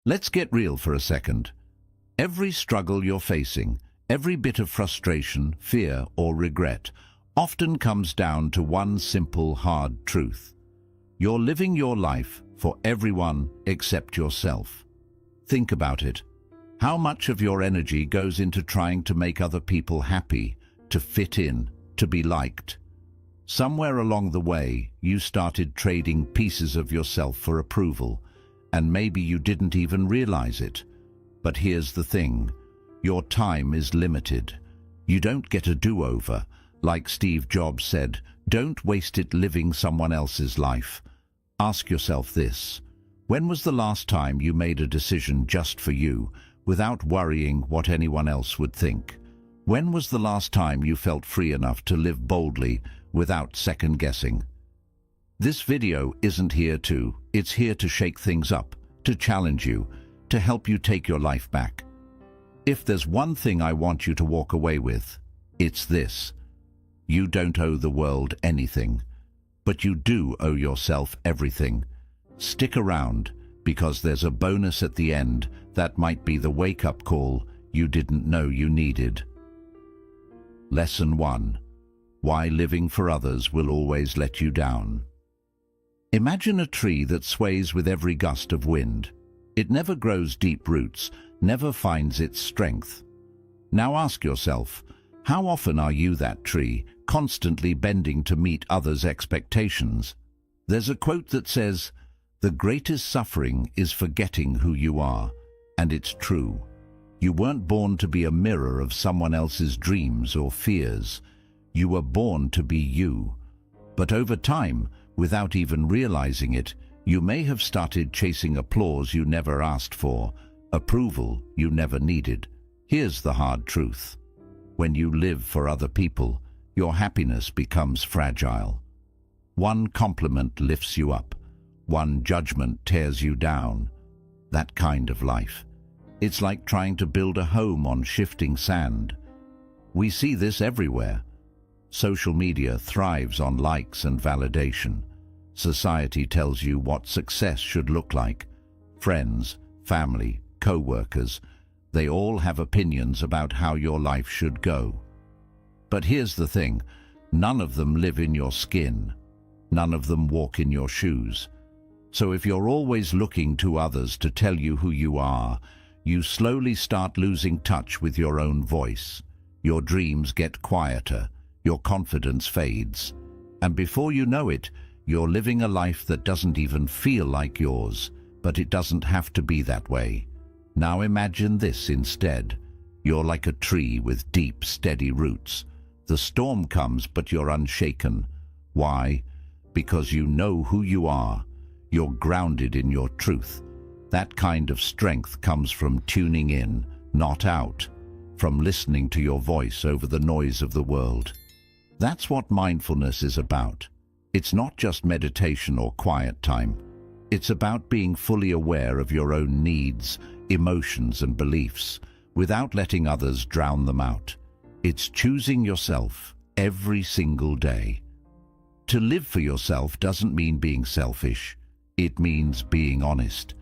Let's get real for a second. Every struggle you're facing, every bit of frustration, fear, or regret often comes down to one simple, hard truth. You're living your life for everyone except yourself. Think about it. How much of your energy goes into trying to make other people happy, to fit in, to be liked? Somewhere along the way, you started trading pieces of yourself for approval, and maybe you didn't even realize it. But here's the thing. Your time is limited. You don't get a do-over. Like Steve Jobs said, don't waste it living someone else's life. Ask yourself this. When was the last time you made a decision just for you, without worrying what anyone else would think? When was the last time you felt free enough to live boldly, without second-guessing? This video isn't it's here to shake things up, to challenge you, to help you take your life back. If there's one thing I want you to walk away with, it's this. You don't owe the world anything, but you do owe yourself everything. Stick around, because there's a bonus at the end that might be the wake-up call you didn't know you needed. Lesson 1. Why living for others will always let you down. Imagine a tree that sways with every gust of wind. It never grows deep roots, never finds its strength. Now ask yourself, how often are you that tree, constantly bending to meet others' expectations? There's a quote that says, "The greatest suffering is forgetting who you are," and it's true. You weren't born to be a mirror of someone else's dreams or fears. You were born to be you. But over time, without even realizing it, you may have started chasing applause you never asked for, approval you never needed. Here's the hard truth. When you live for other people, your happiness becomes fragile. One compliment lifts you up. One judgment tears you down. That kind of life. It's like trying to build a home on shifting sand. We see this everywhere. Social media thrives on likes and validation. Society tells you what success should look like. Friends, family, co-workers, they all have opinions about how your life should go. But here's the thing, none of them live in your skin. None of them walk in your shoes. So if you're always looking to others to tell you who you are, you slowly start losing touch with your own voice. Your dreams get quieter, your confidence fades, and before you know it, you're living a life that doesn't even feel like yours, but it doesn't have to be that way. Now imagine this instead. You're like a tree with deep, steady roots. The storm comes, but you're unshaken. Why? Because you know who you are. You're grounded in your truth. That kind of strength comes from tuning in, not out, from listening to your voice over the noise of the world. That's what mindfulness is about. It's not just meditation or quiet time. It's about being fully aware of your own needs, emotions, and beliefs, without letting others drown them out. It's choosing yourself every single day. To live for yourself doesn't mean being selfish. It means being honest.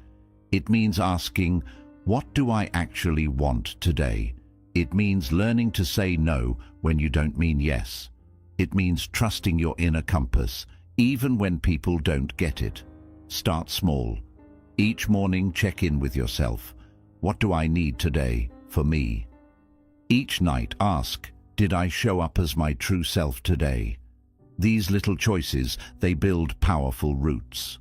It means asking, what do I actually want today? It means learning to say no when you don't mean yes. It means trusting your inner compass, even when people don't get it. Start small. Each morning, check in with yourself. What do I need today for me? Each night, ask, did I show up as my true self today? These little choices, they build powerful roots.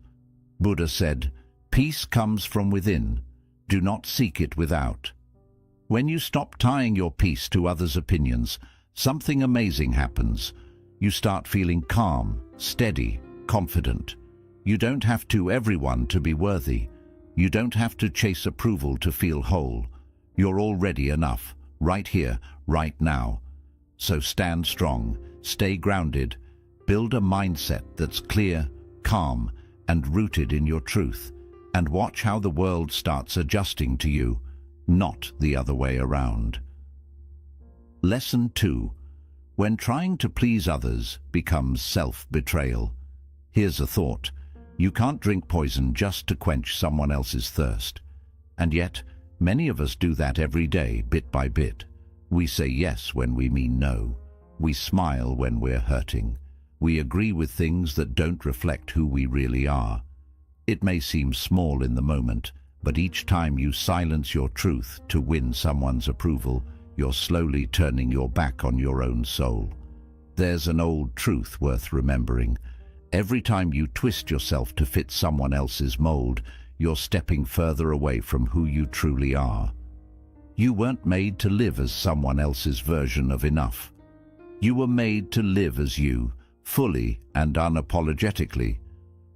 Buddha said, peace comes from within. Do not seek it without. When you stop tying your peace to others' opinions, something amazing happens. You start feeling calm, steady, confident. You don't have to everyone to be worthy. You don't have to chase approval to feel whole. You're already enough, right here, right now. So stand strong, stay grounded, build a mindset that's clear, calm, and rooted in your truth, and watch how the world starts adjusting to you, not the other way around. Lesson 2. When trying to please others becomes self-betrayal. Here's a thought. You can't drink poison just to quench someone else's thirst. And yet, many of us do that every day, bit by bit. We say yes when we mean no. We smile when we're hurting. We agree with things that don't reflect who we really are. It may seem small in the moment, but each time you silence your truth to win someone's approval, you're slowly turning your back on your own soul. There's an old truth worth remembering. Every time you twist yourself to fit someone else's mold, you're stepping further away from who you truly are. You weren't made to live as someone else's version of enough. You were made to live as you, fully and unapologetically.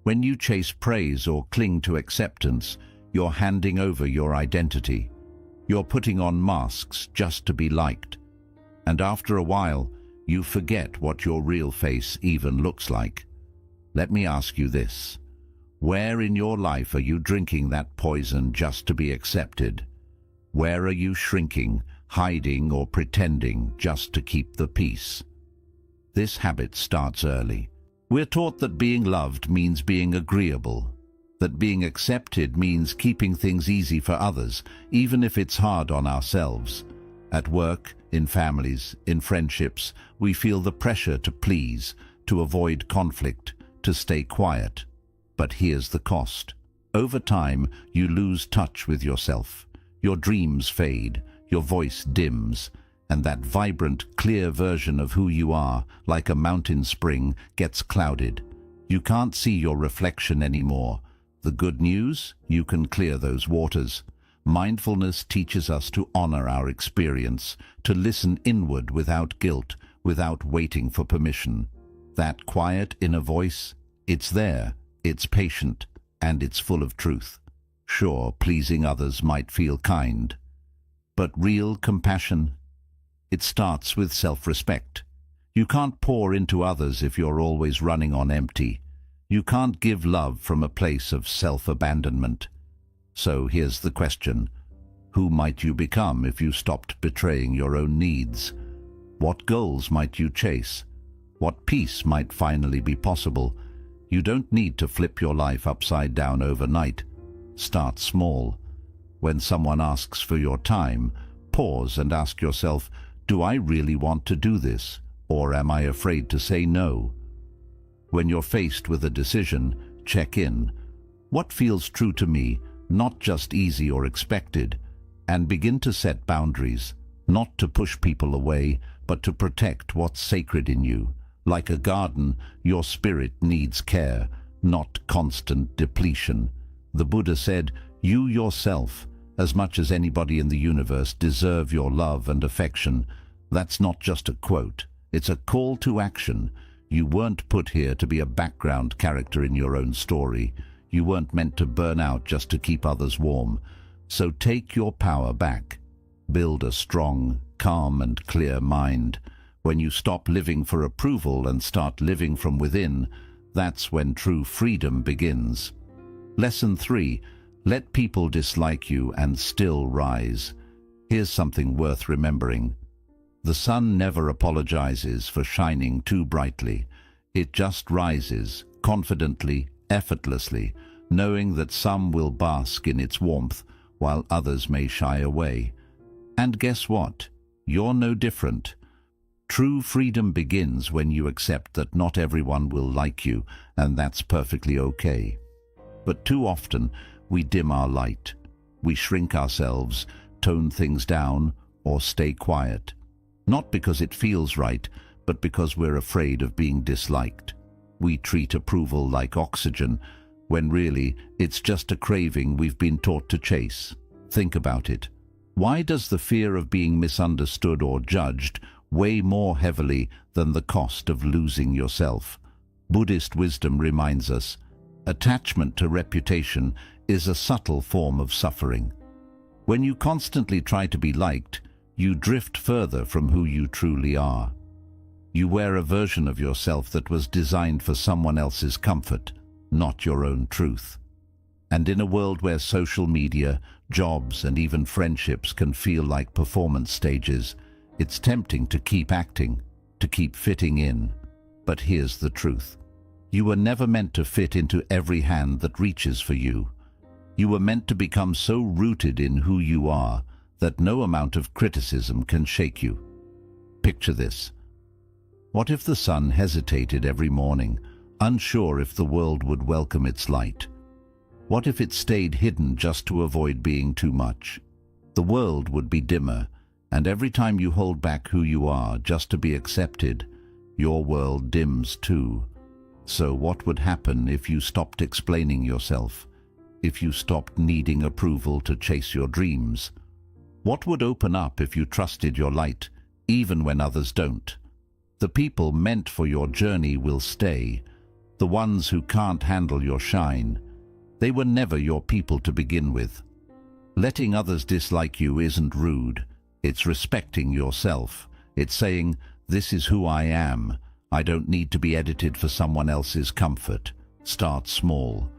When you chase praise or cling to acceptance, you're handing over your identity. You're putting on masks just to be liked. And after a while, you forget what your real face even looks like. Let me ask you this. Where in your life are you drinking that poison just to be accepted? Where are you shrinking, hiding, or pretending just to keep the peace? This habit starts early. We're taught that being loved means being agreeable, that being accepted means keeping things easy for others, even if it's hard on ourselves. At work, in families, in friendships, we feel the pressure to please, to avoid conflict, to stay quiet. But here's the cost. Over time, you lose touch with yourself. Your dreams fade, your voice dims, and that vibrant, clear version of who you are, like a mountain spring, gets clouded. You can't see your reflection anymore. The good news? You can clear those waters. Mindfulness teaches us to honor our experience, to listen inward without guilt, without waiting for permission. That quiet inner voice, it's there, it's patient, and it's full of truth. Sure, pleasing others might feel kind, but real compassion, it starts with self-respect. You can't pour into others if you're always running on empty. You can't give love from a place of self-abandonment. So here's the question. Who might you become if you stopped betraying your own needs? What goals might you chase? What peace might finally be possible? You don't need to flip your life upside down overnight. Start small. When someone asks for your time, pause and ask yourself, do I really want to do this, or am I afraid to say no? When you're faced with a decision, check in. What feels true to me, not just easy or expected? And begin to set boundaries, not to push people away, but to protect what's sacred in you. Like a garden, your spirit needs care, not constant depletion. The Buddha said, you yourself, as much as anybody in the universe, deserve your love and affection. That's not just a quote. It's a call to action. You weren't put here to be a background character in your own story. You weren't meant to burn out just to keep others warm. So take your power back. Build a strong, calm and clear mind. When you stop living for approval and start living from within, that's when true freedom begins. Lesson 3. Let people dislike you and still rise. Here's something worth remembering. The sun never apologizes for shining too brightly. It just rises, confidently, effortlessly, knowing that some will bask in its warmth while others may shy away. And guess what? You're no different. True freedom begins when you accept that not everyone will like you, and that's perfectly okay. But too often, we dim our light. We shrink ourselves, tone things down, or stay quiet. Not because it feels right, but because we're afraid of being disliked. We treat approval like oxygen, when really it's just a craving we've been taught to chase. Think about it. Why does the fear of being misunderstood or judged weigh more heavily than the cost of losing yourself? Buddhist wisdom reminds us, attachment to reputation is a subtle form of suffering. When you constantly try to be liked, you drift further from who you truly are. You wear a version of yourself that was designed for someone else's comfort, not your own truth. And in a world where social media, jobs, and even friendships can feel like performance stages, it's tempting to keep acting, to keep fitting in. But here's the truth. You were never meant to fit into every hand that reaches for you. You were meant to become so rooted in who you are that no amount of criticism can shake you. Picture this. What if the sun hesitated every morning, unsure if the world would welcome its light? What if it stayed hidden just to avoid being too much? The world would be dimmer, and every time you hold back who you are just to be accepted, your world dims too. So what would happen if you stopped explaining yourself? If you stopped needing approval to chase your dreams? What would open up if you trusted your light, even when others don't? The people meant for your journey will stay. The ones who can't handle your shine, they were never your people to begin with. Letting others dislike you isn't rude. It's respecting yourself. It's saying, this is who I am. I don't need to be edited for someone else's comfort. Start small.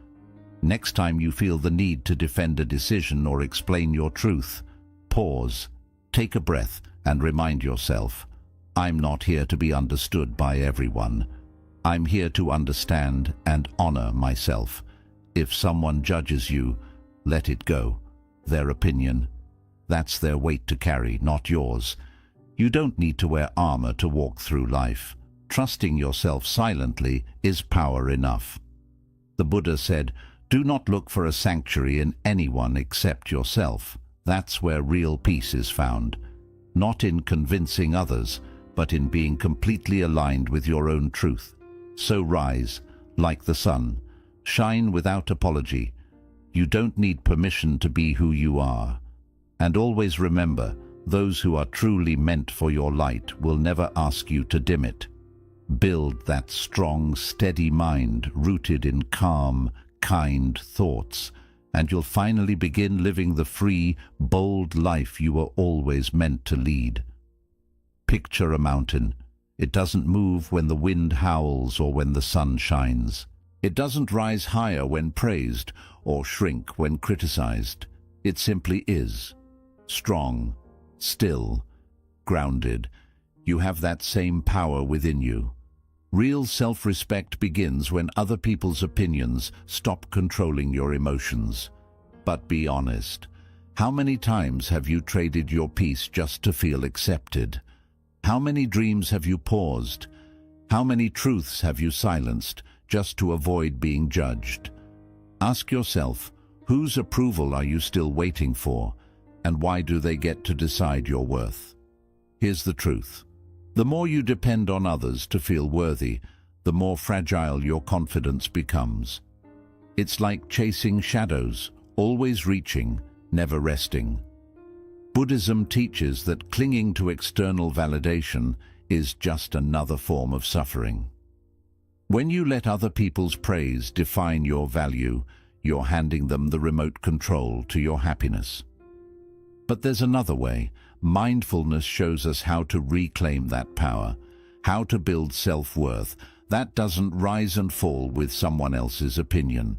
Next time you feel the need to defend a decision or explain your truth, pause, take a breath, and remind yourself, I'm not here to be understood by everyone. I'm here to understand and honor myself. If someone judges you, let it go. Their opinion, that's their weight to carry, not yours. You don't need to wear armor to walk through life. Trusting yourself silently is power enough. The Buddha said, do not look for a sanctuary in anyone except yourself. That's where real peace is found. Not in convincing others, but in being completely aligned with your own truth. So rise, like the sun. Shine without apology. You don't need permission to be who you are. And always remember, those who are truly meant for your light will never ask you to dim it. Build that strong, steady mind rooted in calm, kind thoughts, and you'll finally begin living the free, bold life you were always meant to lead. Picture a mountain. It doesn't move when the wind howls or when the sun shines. It doesn't rise higher when praised or shrink when criticized. It simply is. Strong, still, grounded. You have that same power within you. Real self-respect begins when other people's opinions stop controlling your emotions. But be honest. How many times have you traded your peace just to feel accepted? How many dreams have you paused? How many truths have you silenced just to avoid being judged? Ask yourself, whose approval are you still waiting for, and why do they get to decide your worth? Here's the truth. The more you depend on others to feel worthy, the more fragile your confidence becomes. It's like chasing shadows, always reaching, never resting. Buddhism teaches that clinging to external validation is just another form of suffering. When you let other people's praise define your value, you're handing them the remote control to your happiness. But there's another way. Mindfulness shows us how to reclaim that power, how to build self-worth that doesn't rise and fall with someone else's opinion.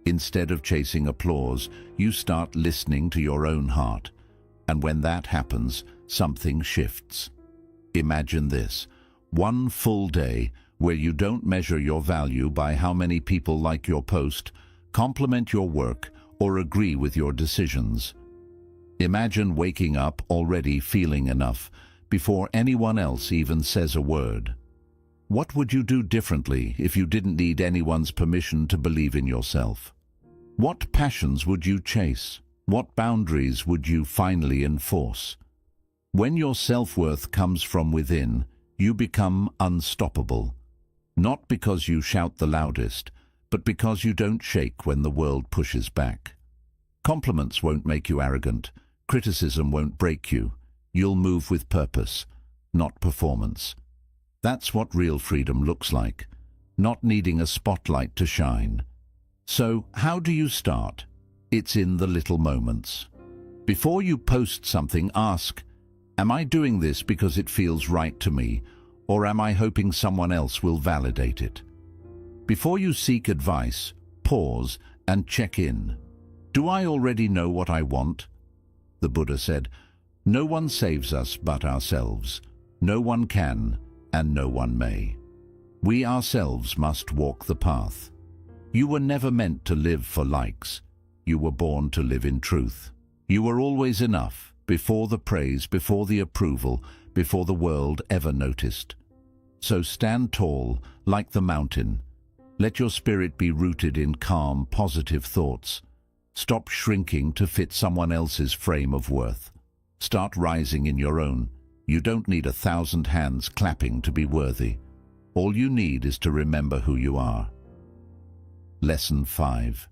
Instead of chasing applause, you start listening to your own heart. And when that happens, something shifts. Imagine this, one full day where you don't measure your value by how many people like your post, compliment your work, or agree with your decisions. Imagine waking up already feeling enough before anyone else even says a word. What would you do differently if you didn't need anyone's permission to believe in yourself? What passions would you chase? What boundaries would you finally enforce? When your self-worth comes from within, you become unstoppable. Not because you shout the loudest, but because you don't shake when the world pushes back. Compliments won't make you arrogant. Criticism won't break you. You'll move with purpose, not performance. That's what real freedom looks like, not needing a spotlight to shine. So, how do you start? It's in the little moments. Before you post something, ask, am I doing this because it feels right to me, or am I hoping someone else will validate it? Before you seek advice, pause and check in. Do I already know what I want? The Buddha said, no one saves us but ourselves. No one can, and no one may. We ourselves must walk the path. You were never meant to live for likes. You were born to live in truth. You were always enough, before the praise, before the approval, before the world ever noticed. So stand tall, like the mountain. Let your spirit be rooted in calm, positive thoughts. Stop shrinking to fit someone else's frame of worth. Start rising in your own. You don't need 1,000 hands clapping to be worthy. All you need is to remember who you are. Lesson 5.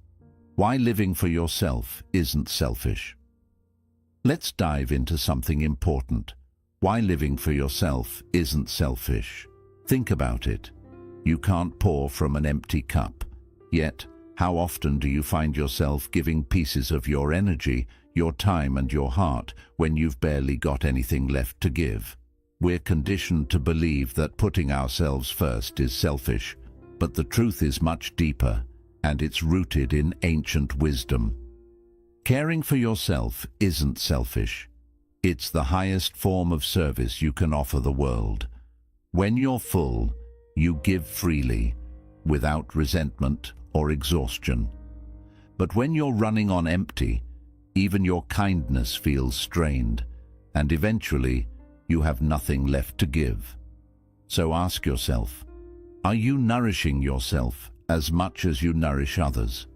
Why living for yourself isn't selfish. Let's dive into something important. Why living for yourself isn't selfish. Think about it. You can't pour from an empty cup. Yet, how often do you find yourself giving pieces of your energy, your time and your heart when you've barely got anything left to give? We're conditioned to believe that putting ourselves first is selfish, but the truth is much deeper, and it's rooted in ancient wisdom. Caring for yourself isn't selfish. It's the highest form of service you can offer the world. When you're full, you give freely, without resentment or exhaustion. But when you're running on empty, even your kindness feels strained, and eventually you have nothing left to give. So ask yourself, are you nourishing yourself as much as you nourish others?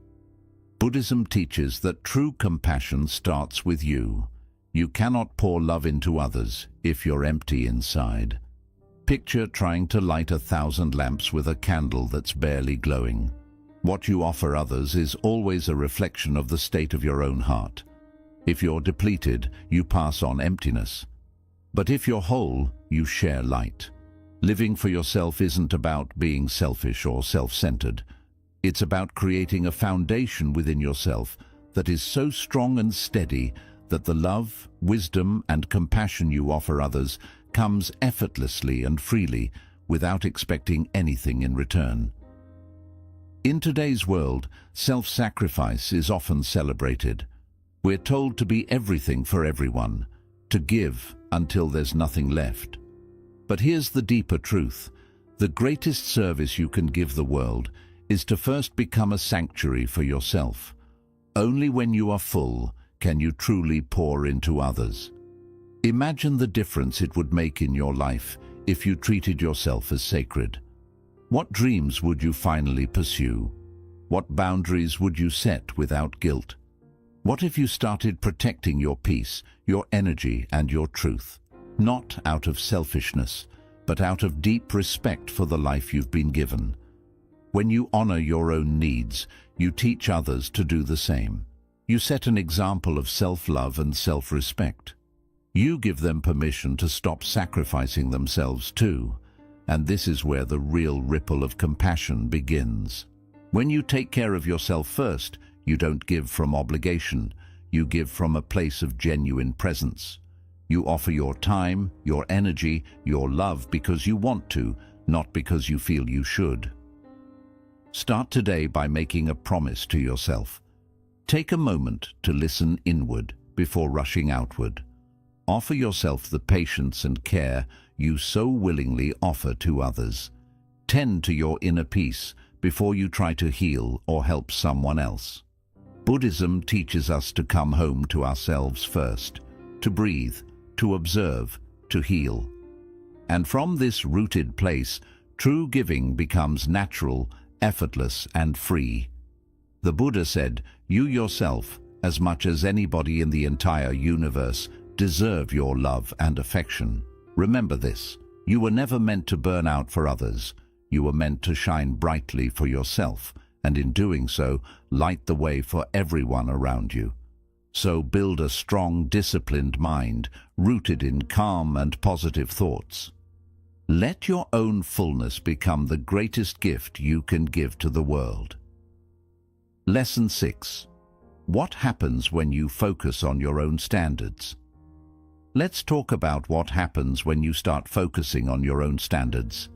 Buddhism teaches that true compassion starts with you. You cannot pour love into others if you're empty inside. Picture trying to light 1,000 lamps with a candle that's barely glowing. What you offer others is always a reflection of the state of your own heart. If you're depleted, you pass on emptiness. But if you're whole, you share light. Living for yourself isn't about being selfish or self-centered. It's about creating a foundation within yourself that is so strong and steady that the love, wisdom, and compassion you offer others comes effortlessly and freely without expecting anything in return. In today's world, self-sacrifice is often celebrated. We're told to be everything for everyone, to give until there's nothing left. But here's the deeper truth. The greatest service you can give the world is to first become a sanctuary for yourself. Only when you are full can you truly pour into others. Imagine the difference it would make in your life if you treated yourself as sacred. What dreams would you finally pursue? What boundaries would you set without guilt? What if you started protecting your peace, your energy, and your truth? Not out of selfishness, but out of deep respect for the life you've been given. When you honor your own needs, you teach others to do the same. You set an example of self-love and self-respect. You give them permission to stop sacrificing themselves too, and this is where the real ripple of compassion begins. When you take care of yourself first, you don't give from obligation, you give from a place of genuine presence. You offer your time, your energy, your love because you want to, not because you feel you should. Start today by making a promise to yourself. Take a moment to listen inward before rushing outward. Offer yourself the patience and care you so willingly offer to others. Tend to your inner peace before you try to heal or help someone else. Buddhism teaches us to come home to ourselves first, to breathe, to observe, to heal. And from this rooted place, true giving becomes natural, effortless, and free. The Buddha said, "You yourself, as much as anybody in the entire universe, deserve your love and affection." Remember this, you were never meant to burn out for others. You were meant to shine brightly for yourself, and in doing so, light the way for everyone around you. So build a strong, disciplined mind, rooted in calm and positive thoughts. Let your own fullness become the greatest gift you can give to the world. Lesson 6. What happens when you focus on your own standards? Let's talk about what happens when you start focusing on your own standards.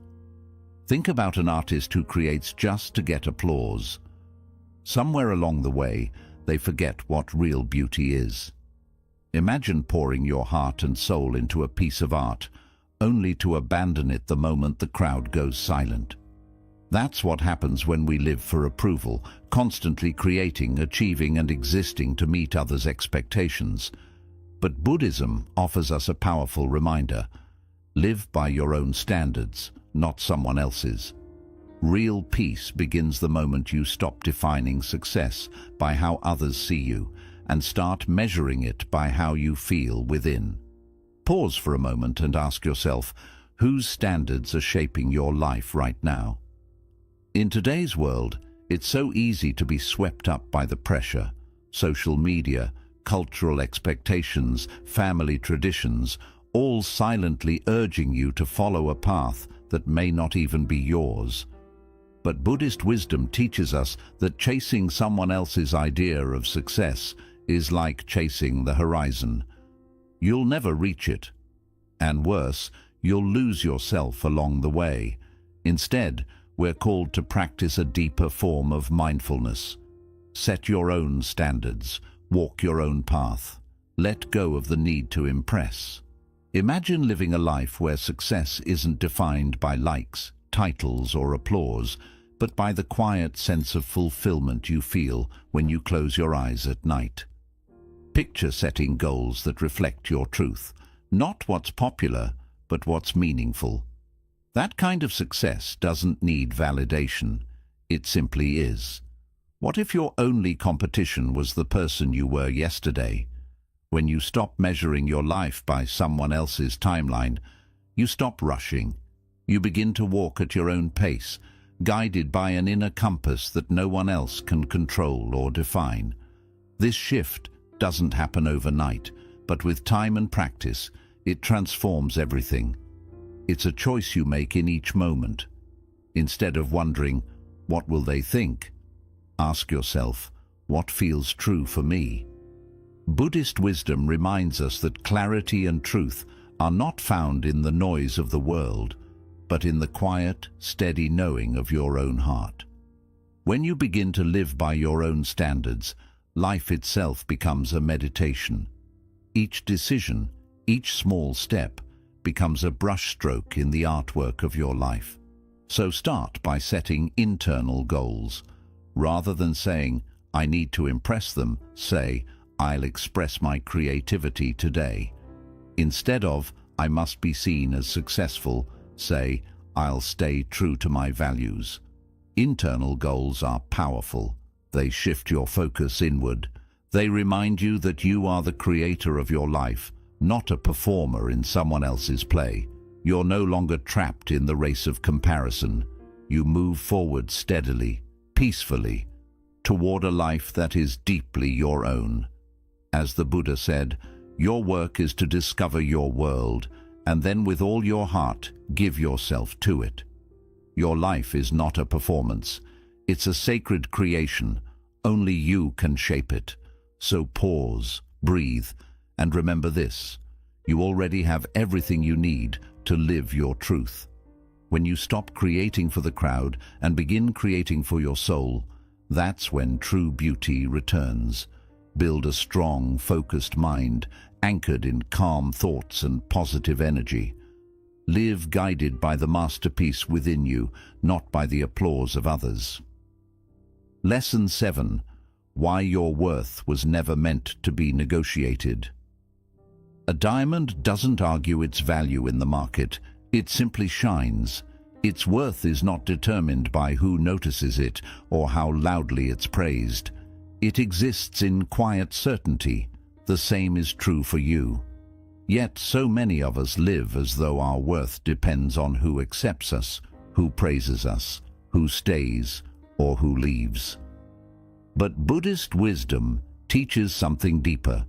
Think about an artist who creates just to get applause. Somewhere along the way, they forget what real beauty is. Imagine pouring your heart and soul into a piece of art, only to abandon it the moment the crowd goes silent. That's what happens when we live for approval, constantly creating, achieving, and existing to meet others' expectations. But Buddhism offers us a powerful reminder. Live by your own standards, not someone else's. Real peace begins the moment you stop defining success by how others see you and start measuring it by how you feel within. Pause for a moment and ask yourself, whose standards are shaping your life right now? In today's world, it's so easy to be swept up by the pressure. Social media, cultural expectations, family traditions, all silently urging you to follow a path that may not even be yours. But Buddhist wisdom teaches us that chasing someone else's idea of success is like chasing the horizon. You'll never reach it. And worse, you'll lose yourself along the way. Instead, we're called to practice a deeper form of mindfulness. Set your own standards, walk your own path, let go of the need to impress. Imagine living a life where success isn't defined by likes, titles, or applause, but by the quiet sense of fulfillment you feel when you close your eyes at night. Picture setting goals that reflect your truth, not what's popular, but what's meaningful. That kind of success doesn't need validation. It simply is. What if your only competition was the person you were yesterday? When you stop measuring your life by someone else's timeline, you stop rushing. You begin to walk at your own pace, guided by an inner compass that no one else can control or define. This shift doesn't happen overnight, but with time and practice, it transforms everything. It's a choice you make in each moment. Instead of wondering, what will they think? Ask yourself, what feels true for me? Buddhist wisdom reminds us that clarity and truth are not found in the noise of the world, but in the quiet, steady knowing of your own heart. When you begin to live by your own standards, life itself becomes a meditation. Each decision, each small step, becomes a brushstroke in the artwork of your life. So start by setting internal goals. Rather than saying, I need to impress them, say, I'll express my creativity today. Instead of, I must be seen as successful, say, I'll stay true to my values. Internal goals are powerful. They shift your focus inward. They remind you that you are the creator of your life, not a performer in someone else's play. You're no longer trapped in the race of comparison. You move forward steadily, peacefully, toward a life that is deeply your own. As the Buddha said, your work is to discover your world, and then with all your heart, give yourself to it. Your life is not a performance. It's a sacred creation. Only you can shape it. So pause, breathe, and remember this. You already have everything you need to live your truth. When you stop creating for the crowd and begin creating for your soul, that's when true beauty returns. Build a strong, focused mind, anchored in calm thoughts and positive energy. Live guided by the masterpiece within you, not by the applause of others. Lesson 7. Why your worth was never meant to be negotiated. A diamond doesn't argue its value in the market, it simply shines. Its worth is not determined by who notices it or how loudly it's praised. It exists in quiet certainty. The same is true for you. Yet so many of us live as though our worth depends on who accepts us, who praises us, who stays, or who leaves. But Buddhist wisdom teaches something deeper.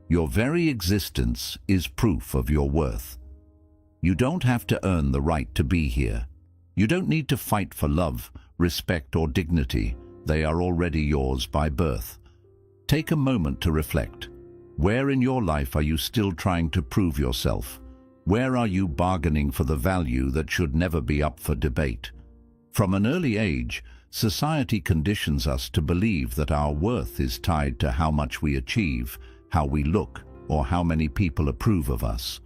Your very existence is proof of your worth. You don't have to earn the right to be here. You don't need to fight for love, respect, or dignity. They are already yours by birth. Take a moment to reflect. Where in your life are you still trying to prove yourself? Where are you bargaining for the value that should never be up for debate? From an early age, society conditions us to believe that our worth is tied to how much we achieve, how we look, or how many people approve of us.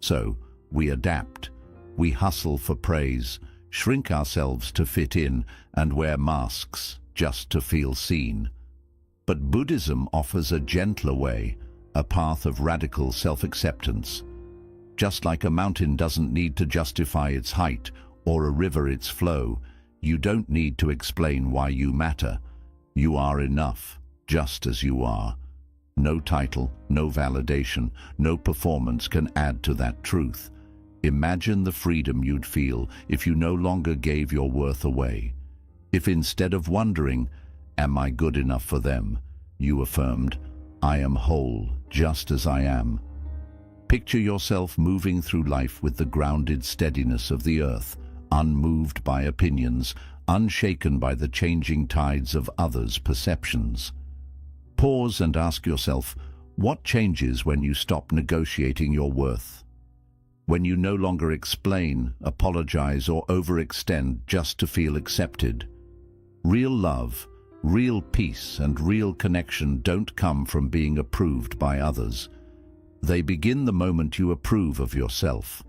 So, we adapt. We hustle for praise, shrink ourselves to fit in, and wear masks just to feel seen. But Buddhism offers a gentler way, a path of radical self-acceptance. Just like a mountain doesn't need to justify its height or a river its flow, you don't need to explain why you matter. You are enough, just as you are. No title, no validation, no performance can add to that truth. Imagine the freedom you'd feel if you no longer gave your worth away. If instead of wondering, "Am I good enough for them?" you affirmed, "I am whole, just as I am." Picture yourself moving through life with the grounded steadiness of the earth, unmoved by opinions, unshaken by the changing tides of others' perceptions. Pause and ask yourself, what changes when you stop negotiating your worth? When you no longer explain, apologize, or overextend just to feel accepted? Real love, real peace, and real connection don't come from being approved by others. They begin the moment you approve of yourself.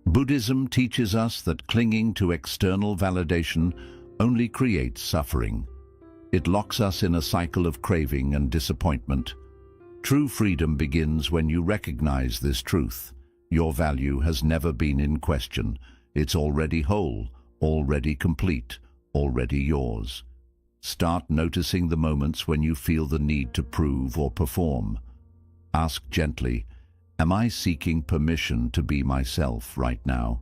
Buddhism teaches us that clinging to external validation only creates suffering. It locks us in a cycle of craving and disappointment. True freedom begins when you recognize this truth. Your value has never been in question. It's already whole, already complete, already yours. Start noticing the moments when you feel the need to prove or perform. Ask gently, am I seeking permission to be myself right now?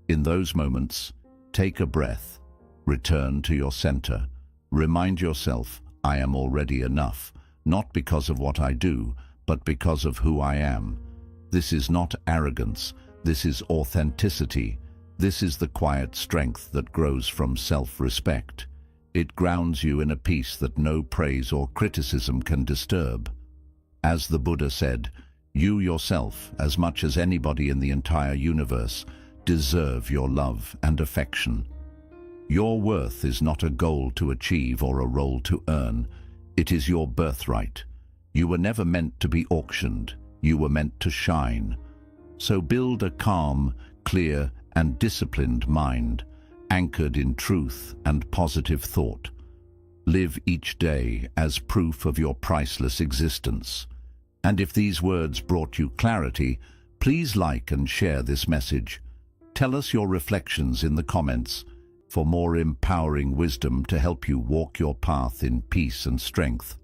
In those moments, take a breath, return to your center. Remind yourself, I am already enough, not because of what I do, but because of who I am. This is not arrogance, this is authenticity. This is the quiet strength that grows from self-respect. It grounds you in a peace that no praise or criticism can disturb. As the Buddha said, you yourself, as much as anybody in the entire universe, deserve your love and affection. Your worth is not a goal to achieve or a role to earn. It is your birthright. You were never meant to be auctioned. You were meant to shine. So build a calm, clear, and disciplined mind, anchored in truth and positive thought. Live each day as proof of your priceless existence. And if these words brought you clarity, please like and share this message. Tell us your reflections in the comments for more empowering wisdom to help you walk your path in peace and strength.